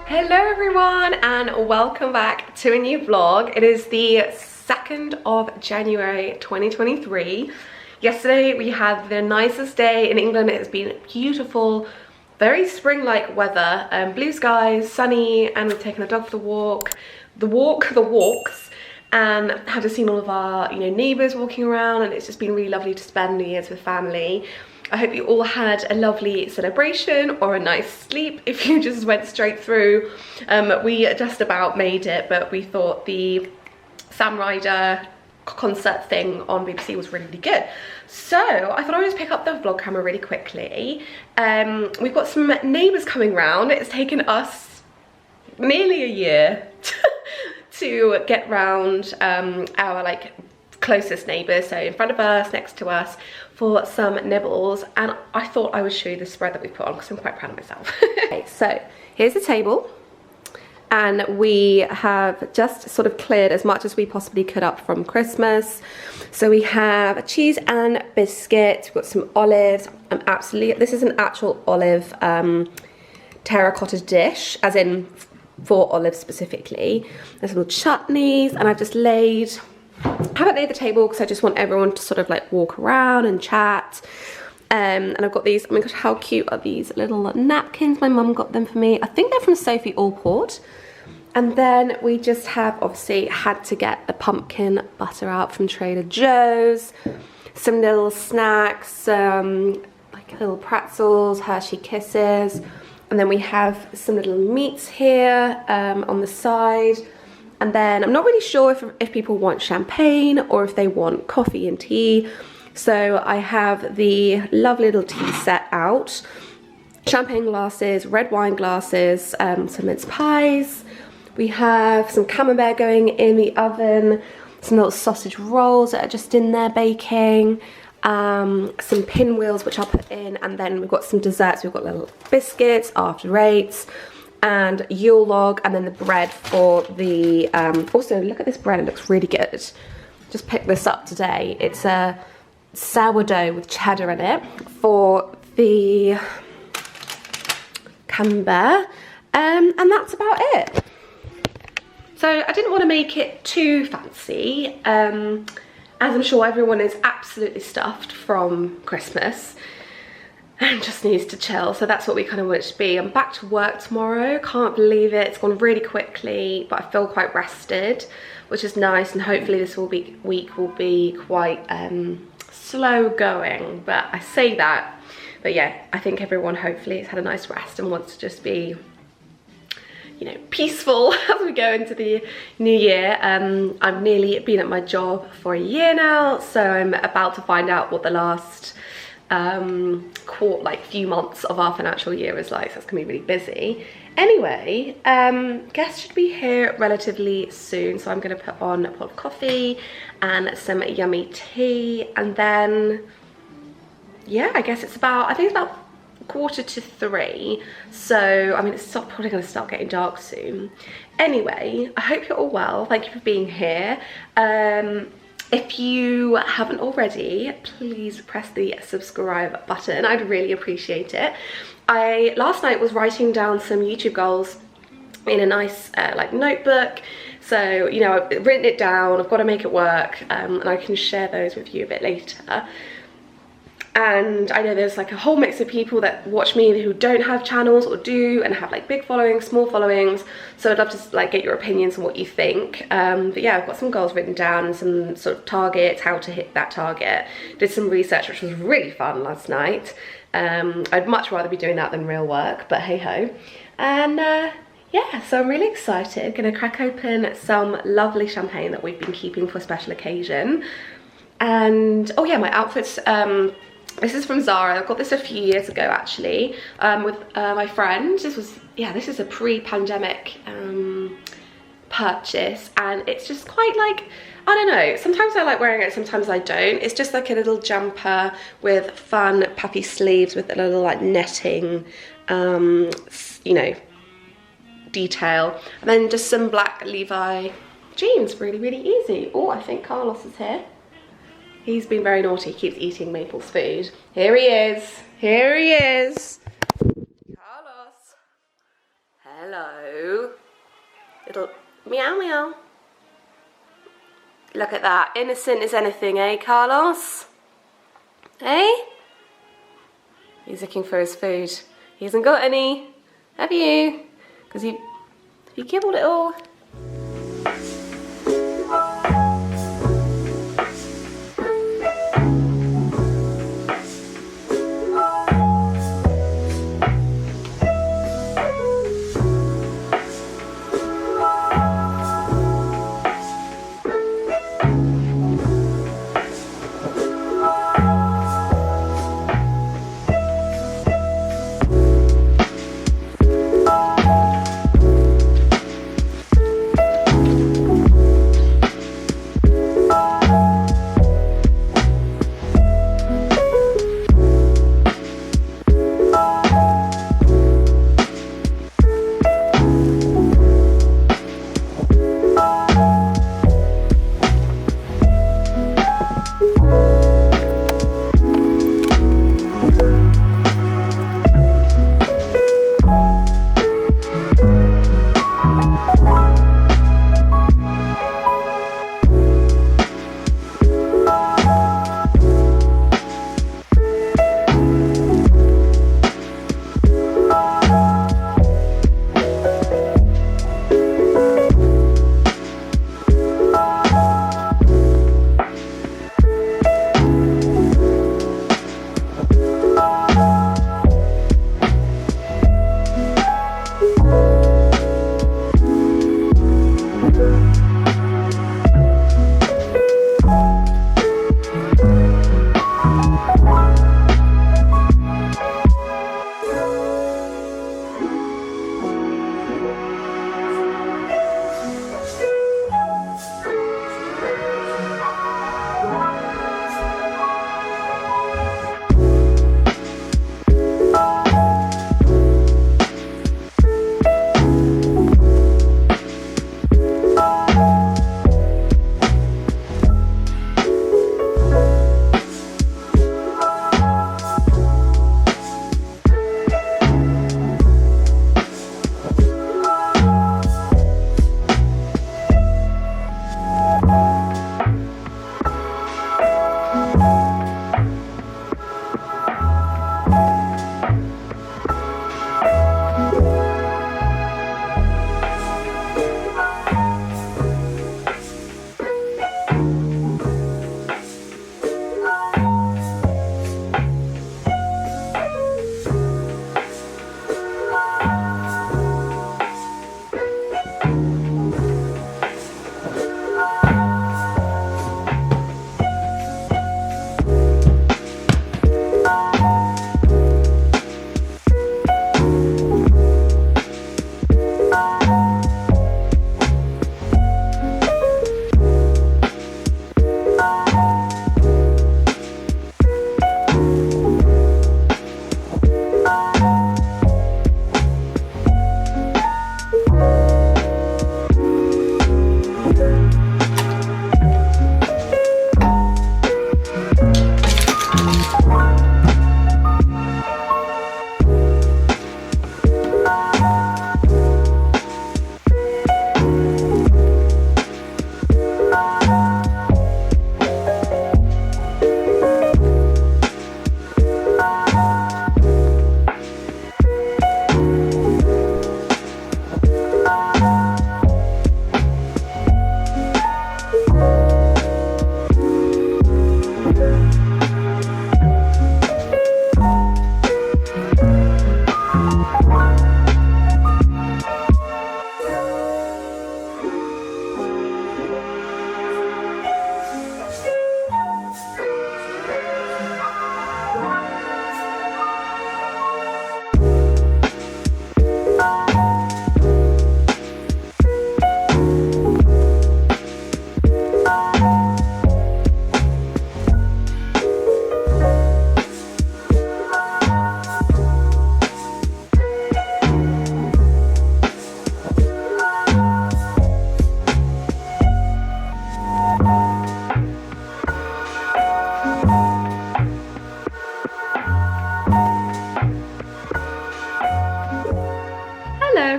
Hello everyone and welcome back to a new vlog. It is the 2nd of January 2023. Yesterday we had the nicest day in England. It has been beautiful, very spring-like weather, blue skies, sunny, and we've taken a dog for the walks, and had to see all of our neighbours walking around, and it's just been really lovely to spend New Year's with family. I hope you all had a lovely celebration or a nice sleep if you just went straight through. We just about made it, but we thought the Sam Ryder concert thing on BBC was really good. So I thought I would just pick up the vlog camera really quickly. We've got some neighbours coming round. It's taken us nearly a year to get round our closest neighbours, so in front of us, next to us, for some nibbles, and I thought I would show you the spread that we put on because I'm quite proud of myself. Okay, so here's the table, and we have just sort of cleared as much as we possibly could up from Christmas. So we have cheese and biscuits, we've got some olives. This is an actual olive terracotta dish, as in for olives specifically. There's little chutneys, and I've just haven't laid the table because I just want everyone to sort of walk around and chat. And I've got these, oh my gosh, how cute are these little napkins? My mum got them for me. I think they're from Sophie Allport. And then we just have obviously had to get the pumpkin butter out from Trader Joe's. Some little snacks, some little pretzels, Hershey Kisses. And then we have some little meats here on the side. And then I'm not really sure if people want champagne or if they want coffee and tea. So I have the lovely little tea set out. Champagne glasses, red wine glasses, some mince pies. We have some camembert going in the oven. Some little sausage rolls that are just in there baking. Some pinwheels which I'll put in. And then we've got some desserts. We've got little biscuits, after eights, and Yule log, and then the bread for the also look at this bread, it looks really good. Just picked this up today. It's a sourdough with cheddar in it for the camembert, and that's about it. So I didn't want to make it too fancy, as I'm sure everyone is absolutely stuffed from Christmas and just needs to chill, so that's what we kind of want it to be. I'm back to work tomorrow, can't believe it, it's gone really quickly, but I feel quite rested, which is nice, and hopefully this week will be quite slow going. But I say that, but yeah, I think everyone hopefully has had a nice rest and wants to just be peaceful as we go into the new year. I've nearly been at my job for a year now, so I'm about to find out what the last few months of our financial year is like, so it's gonna be really busy. Anyway, guests should be here relatively soon, so I'm gonna put on a pot of coffee and some yummy tea, and then yeah, I guess it's about 2:45, so I mean it's probably going to start getting dark soon. Anyway, I hope you're all well. Thank you for being here. If you haven't already, please press the subscribe button. I'd really appreciate it. Last night was writing down some YouTube goals in a nice notebook. So, I've written it down, I've got to make it work, and I can share those with you a bit later. And I know there's a whole mix of people that watch me who don't have channels or do, and have big followings, small followings. So I'd love to get your opinions on what you think. But yeah, I've got some goals written down and some sort of targets, how to hit that target. Did some research, which was really fun last night. I'd much rather be doing that than real work, but hey ho. And yeah, so I'm really excited. Gonna crack open some lovely champagne that we've been keeping for a special occasion. And oh yeah, my outfits. This is from Zara. I got this a few years ago actually, with my friend. This is a pre-pandemic purchase, and it's just quite I don't know, sometimes I like wearing it, sometimes I don't. It's just a little jumper with fun puffy sleeves with a little netting, detail, and then just some black Levi jeans. Really, really easy. Oh, I think Carlos is here. He's been very naughty, he keeps eating Maple's food. Here he is, here he is. Carlos. Hello. Little meow meow. Look at that. Innocent as anything, eh, Carlos? Eh? He's looking for his food. He hasn't got any. Have you? Because you kibbled it all.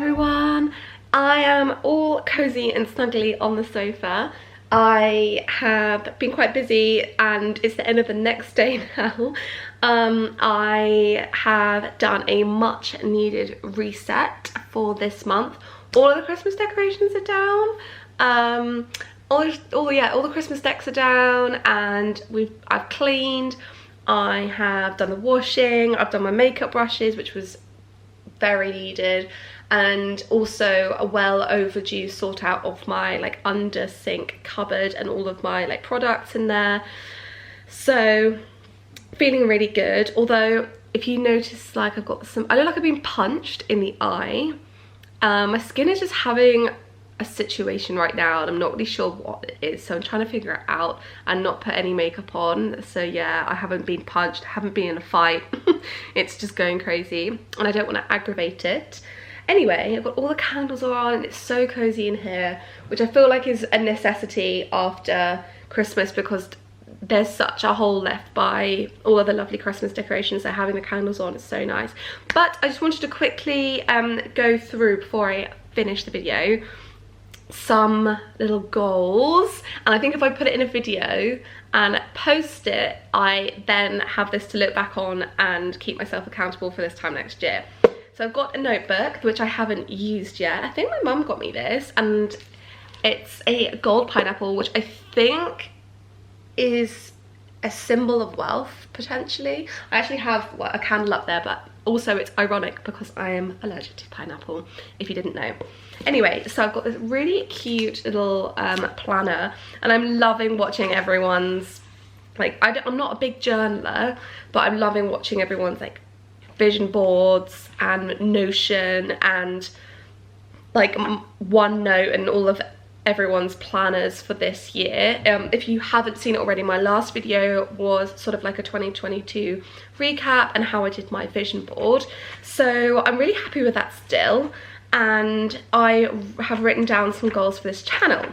everyone. I am all cozy and snuggly on the sofa. I have been quite busy and it's the end of the next day now. I have done a much needed reset for this month. All of the Christmas decorations are down. All the Christmas decks are down, and I've cleaned. I have done the washing. I've done my makeup brushes, which was very needed, and also a well overdue sort out of my like under sink cupboard and all of my like products in there. So feeling really good, although if you notice, like I look like I've been punched in the eye. My skin is just having a situation right now and I'm not really sure what it is, so I'm trying to figure it out and not put any makeup on. So yeah, I haven't been punched, haven't been in a fight. It's just going crazy and I don't want to aggravate it. Anyway, I've got all the candles on and it's so cozy in here, which I feel like is a necessity after Christmas because there's such a hole left by all of the lovely Christmas decorations, so having the candles on is so nice. But I just wanted to quickly go through, before I finish the video, some little goals, and I think if I put it in a video and post it, I then have this to look back on and keep myself accountable for this time next year. So I've got a notebook which I haven't used yet. I think my mum got me this, and it's a gold pineapple, which I think is a symbol of wealth potentially. I actually have a candle up there, but also it's ironic because I am allergic to pineapple, if you didn't know. Anyway, so I've got this really cute little planner, and I'm loving watching everyone's, like, I'm not a big journaler, but I'm loving watching everyone's like vision boards and Notion and like OneNote and all of everyone's planners for this year. If you haven't seen it already, my last video was sort of like a 2022 recap and how I did my vision board. So I'm really happy with that still, and I have written down some goals for this channel.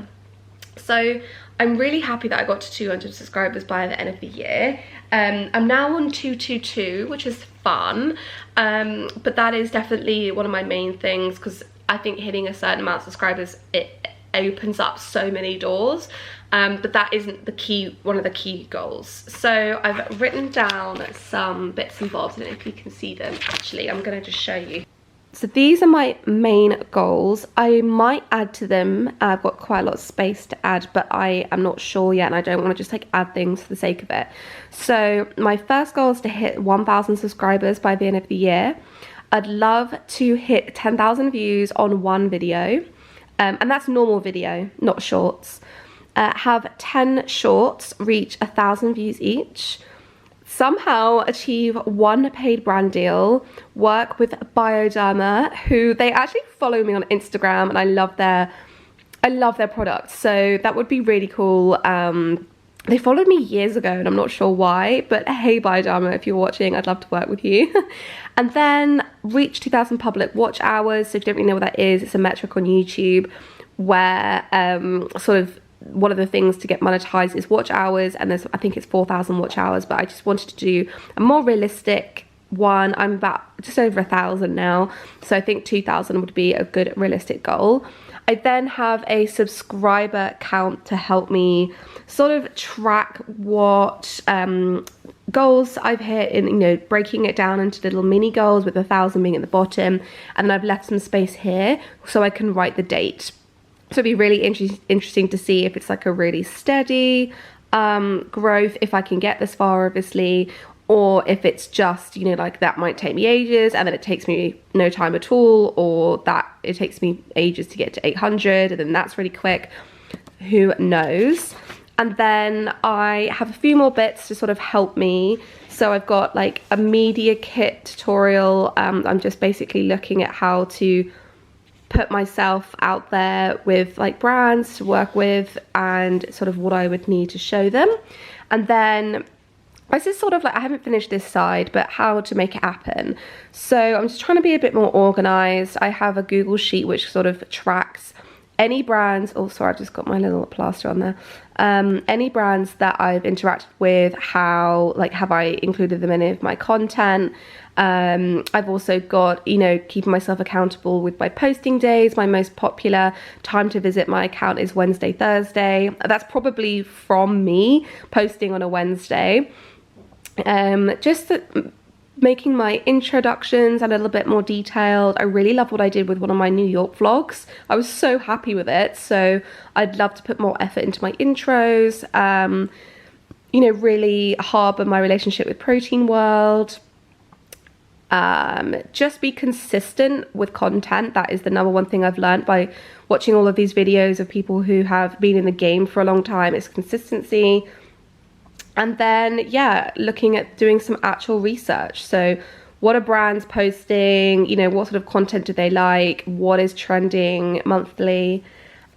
So I'm really happy that I got to 200 subscribers by the end of the year. I'm now on 222, which is fun, but that is definitely one of my main things because I think hitting a certain amount of subscribers, it opens up so many doors, but that isn't one of the key goals. So I've written down some bits and bobs, and if you can see them, actually I'm going to just show you. So these are my main goals. I might add to them. I've got quite a lot of space to add, but I am not sure yet, and I don't want to just like add things for the sake of it. So my first goal is to hit 1,000 subscribers by the end of the year. I'd love to hit 10,000 views on one video. And that's normal video, not shorts. Have 10 shorts reach 1,000 views each. Somehow achieve one paid brand deal. Work with Bioderma, who they actually follow me on Instagram, and I love their products. So that would be really cool. They followed me years ago and I'm not sure why, but hey Bioderma, if you're watching, I'd love to work with you. And then reach 2,000 public watch hours. So if you don't really know what that is, it's a metric on YouTube where sort of one of the things to get monetized is watch hours, and I think it's 4,000 watch hours, but I just wanted to do a more realistic one. I'm about just over 1,000 now, so I think 2,000 would be a good realistic goal. I then have a subscriber count to help me sort of track what goals I've hit, in, you know, breaking it down into little mini goals with 1,000 being at the bottom, and then I've left some space here so I can write the date. So it'd be really interesting to see if it's like a really steady growth, if I can get this far obviously, or if it's just, you know, like that might take me ages and then it takes me no time at all, or that it takes me ages to get to 800 and then that's really quick. Who knows? And then I have a few more bits to sort of help me. So I've got like a media kit tutorial. I'm just basically looking at how to put myself out there with like brands to work with and sort of what I would need to show them. And then this is sort of like, I haven't finished this side, but how to make it happen. So I'm just trying to be a bit more organized. I have a Google sheet which sort of tracks any brands, oh sorry, I've just got my little plaster on there, any brands that I've interacted with, how, like, have I included them in any of my content. I've also got, you know, keeping myself accountable with my posting days. My most popular time to visit my account is Wednesday, Thursday. That's probably from me posting on a Wednesday. Just making my introductions a little bit more detailed. I really love what I did with one of my New York vlogs. I was so happy with it, so I'd love to put more effort into my intros. You know, really harbour my relationship with Protein World. Just be consistent with content. That is the number one thing I've learned by watching all of these videos of people who have been in the game for a long time, is consistency. And then, yeah, looking at doing some actual research. So what are brands posting? You know, what sort of content do they like? What is trending monthly?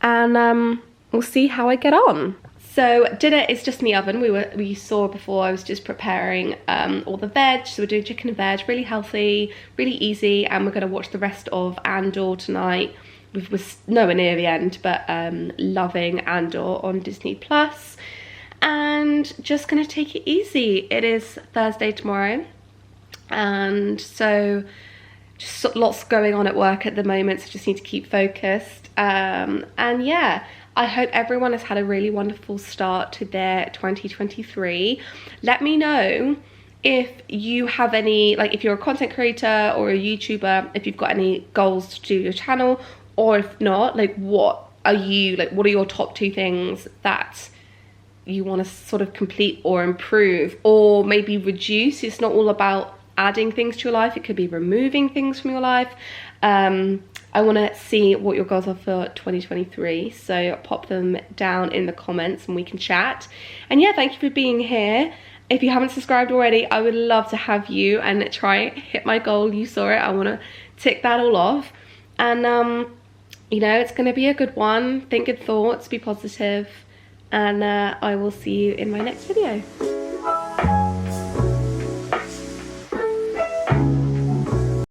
And we'll see how I get on. So dinner is just in the oven. We saw before, I was just preparing all the veg. So we're doing chicken and veg, really healthy, really easy. And we're gonna watch the rest of Andor tonight. We're nowhere near the end, but loving Andor on Disney Plus. And just gonna take it easy. It is Thursday tomorrow, and so just lots going on at work at the moment, so just need to keep focused. And yeah, I hope everyone has had a really wonderful start to their 2023. Let me know if you have any, like, if you're a content creator or a YouTuber, if you've got any goals to do your channel, or if not, like, what are your top 2 things that you want to sort of complete or improve, or maybe reduce. It's not all about adding things to your life, it could be removing things from your life. I want to see what your goals are for 2023, so pop them down in the comments and we can chat. And yeah, thank you for being here. If you haven't subscribed already, I would love to have you and try hit my goal. You saw it, I want to tick that all off. And you know, it's going to be a good one. Think good thoughts, be positive, and I will see you in my next video.